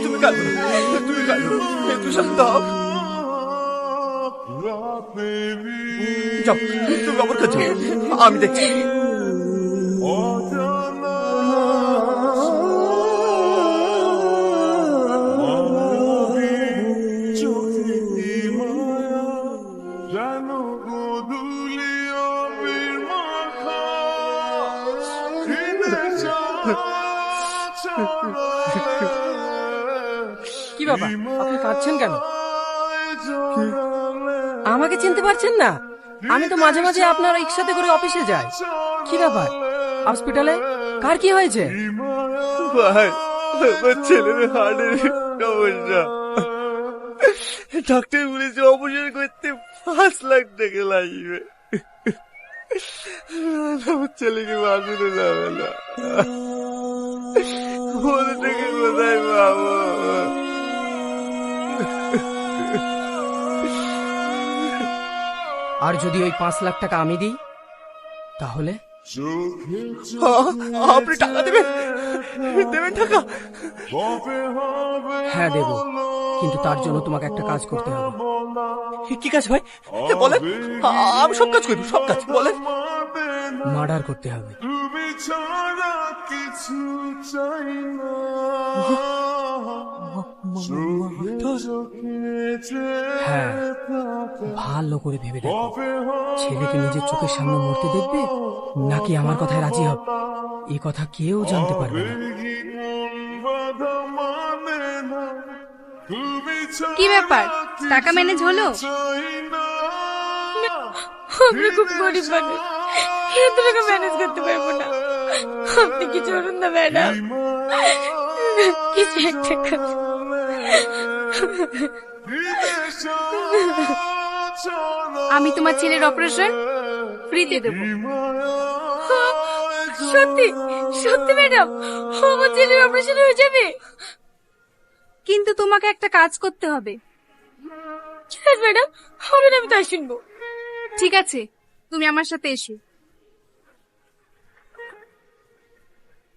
তুমি কাঁদো না, তুমি কাঁদো, একটু শান্ত হও। যাও, তুমি আমার কাছে যাও, আমি দেখছি। কি বাবা, আপনি কাঁদছেন কেন? আমাকে চিনতে পারছেন না? আমি তো মাঝে মাঝে আপনার একসাথে করে অফিসে যাই। কি ব্যাপার, হসপিটালে কার কি হয়েছে? ভাই, আমার ছেলের হার্টের সমস্যা। ডাক্তার বলেছে অপারেশন করতে 5 লাখ টাকা লাগবে। আমার ছেলেকে বাঁচানো যাবে না। ওদের থেকে কোথায় পাবো? আর যদি ওই 5 লাখ টাকা আমি দিই তাহলে? আপনি টাকা দেবেন? দেবেন টাকা? হ্যাঁ দেব, কিন্তু তার জন্য তোমাকে একটা কাজ করতে হবে। কি কাজ ভাই, বলেন। আমি সব কাজ করবো, সব কাজ বলেন। মার্ডার করতে হবে। হ্যাঁ, ভালো করে ভেবে দেখো, ছেলেকে নিজের চোখের সামনে মরতে দেখবে নাকি আমার কথায় রাজি হবে? এ কথা কেউ জানতে পারবে না। কি ব্যাপার, টাকা ম্যানেজ হলো? আমরা খুব গরিব মানুষ, এত টাকা ম্যানেজ করতে পারবো না। আপনি কি চলুন না ম্যাডাম, কিছু একটা করুন। আমি তোমার ছেলের অপারেশন ফ্রিতে দেবো। সত্যি সত্যি ম্যাডাম, আমার ছেলের অপারেশন হয়ে যাবে? কিন্তু তোমাকে একটা কাজ করতে হবে। ম্যাডাম, হবে না, আমি তাই শুনবো। ঠিক আছে, তুমি আমার সাথে এসো।